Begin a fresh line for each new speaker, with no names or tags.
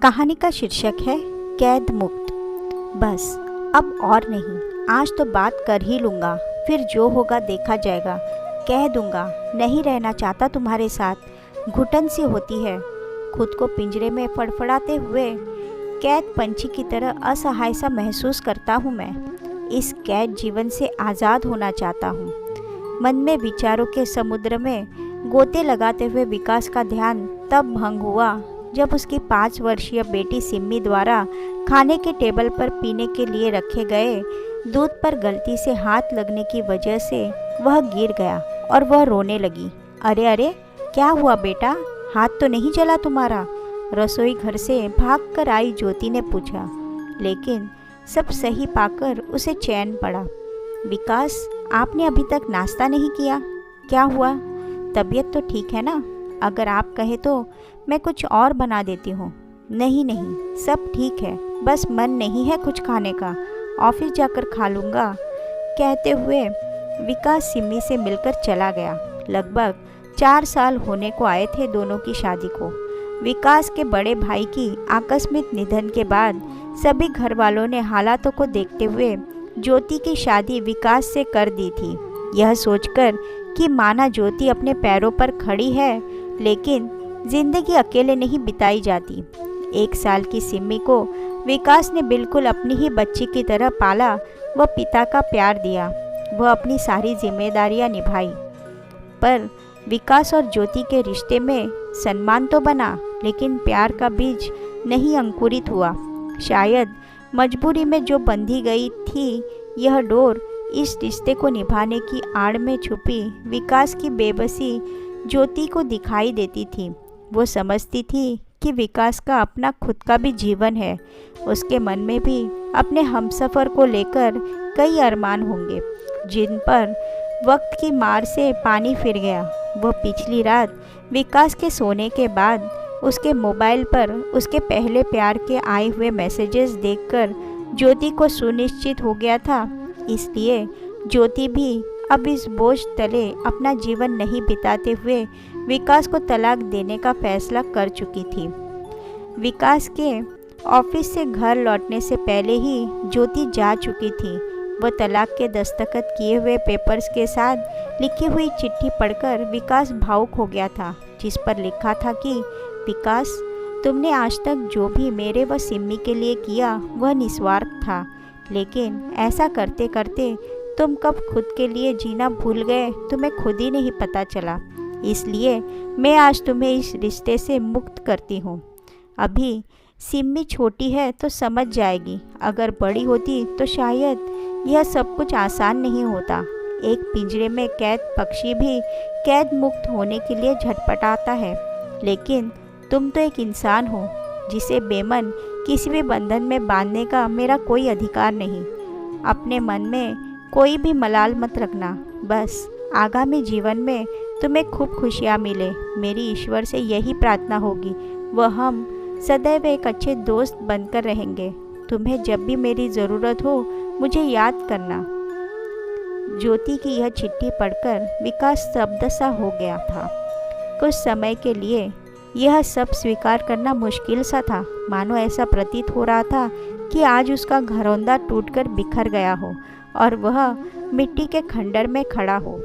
कहानी का शीर्षक है कैद मुक्त। बस अब और नहीं, आज तो बात कर ही लूँगा, फिर जो होगा देखा जाएगा। कह दूँगा नहीं रहना चाहता तुम्हारे साथ। घुटन सी होती है, खुद को पिंजरे में फड़फड़ाते हुए कैद पंछी की तरह असहाय सा महसूस करता हूँ। मैं इस कैद जीवन से आज़ाद होना चाहता हूँ। मन में विचारों के समुद्र में गोते लगाते हुए विकास का ध्यान तब भंग हुआ जब उसकी 5 वर्षीय बेटी सिम्मी द्वारा खाने के टेबल पर पीने के लिए रखे गए दूध पर गलती से हाथ लगने की वजह से वह गिर गया और वह रोने लगी। अरे अरे, क्या हुआ बेटा, हाथ तो नहीं जला तुम्हारा? रसोई घर से भागकर आई ज्योति ने पूछा, लेकिन सब सही पाकर उसे चैन पड़ा। विकास, आपने अभी तक नाश्ता नहीं किया, क्या हुआ? तबीयत तो ठीक है ना? अगर आप कहे तो मैं कुछ और बना देती हूँ। नहीं नहीं, सब ठीक है, बस मन नहीं है कुछ खाने का, ऑफिस जाकर खा लूँगा। कहते हुए विकास सिम्मी से मिलकर चला गया। लगभग 4 साल होने को आए थे दोनों की शादी को। विकास के बड़े भाई की आकस्मिक निधन के बाद सभी घर वालों ने हालातों को देखते हुए ज्योति की शादी विकास से कर दी थी, यह सोचकर कि माना ज्योति अपने पैरों पर खड़ी है, लेकिन जिंदगी अकेले नहीं बिताई जाती। 1 साल की सिम्मी को विकास ने बिल्कुल अपनी ही बच्ची की तरह पाला व पिता का प्यार दिया। वह अपनी सारी जिम्मेदारियां निभाई, पर विकास और ज्योति के रिश्ते में सम्मान तो बना, लेकिन प्यार का बीज नहीं अंकुरित हुआ। शायद मजबूरी में जो बंधी गई थी यह डोर इस रिश्ते को निभाने की आड़ में छुपी विकास की बेबसी ज्योति को दिखाई देती थी। वो समझती थी कि विकास का अपना खुद का भी जीवन है, उसके मन में भी अपने हमसफ़र को लेकर कई अरमान होंगे जिन पर वक्त की मार से पानी फिर गया। वह पिछली रात विकास के सोने के बाद उसके मोबाइल पर उसके पहले प्यार के आए हुए मैसेजेस देखकर ज्योति को सुनिश्चित हो गया था। इसलिए ज्योति भी अब इस बोझ तले अपना जीवन नहीं बिताते हुए विकास को तलाक देने का फैसला कर चुकी थी। विकास के ऑफिस से घर लौटने से पहले ही ज्योति जा चुकी थी। वह तलाक के दस्तखत किए हुए पेपर्स के साथ लिखी हुई चिट्ठी पढ़कर विकास भावुक हो गया था, जिस पर लिखा था कि विकास, तुमने आज तक जो भी मेरे व सिम्मी के लिए किया वह निस्वार्थ था, लेकिन ऐसा करते करते तुम कब खुद के लिए जीना भूल गए तुम्हें खुद ही नहीं पता चला। इसलिए मैं आज तुम्हें इस रिश्ते से मुक्त करती हूँ। अभी सिम्मी छोटी है तो समझ जाएगी, अगर बड़ी होती तो शायद यह सब कुछ आसान नहीं होता। एक पिंजरे में कैद पक्षी भी कैद मुक्त होने के लिए झटपटाता है, लेकिन तुम तो एक इंसान हो जिसे बेमन किसी भी बंधन में बांधने का मेरा कोई अधिकार नहीं। अपने मन में कोई भी मलाल मत रखना। बस आगामी जीवन में तुम्हें खूब खुशियाँ मिले, मेरी ईश्वर से यही प्रार्थना होगी। वह हम सदैव एक अच्छे दोस्त बनकर रहेंगे। तुम्हें जब भी मेरी ज़रूरत हो मुझे याद करना। ज्योति की यह चिट्ठी पढ़कर विकास स्तब्ध-सा हो गया था। कुछ समय के लिए यह सब स्वीकार करना मुश्किल सा था। मानो ऐसा प्रतीत हो रहा था कि आज उसका घरौंदा टूटकर बिखर गया हो और वह मिट्टी के खंडर में खड़ा हो।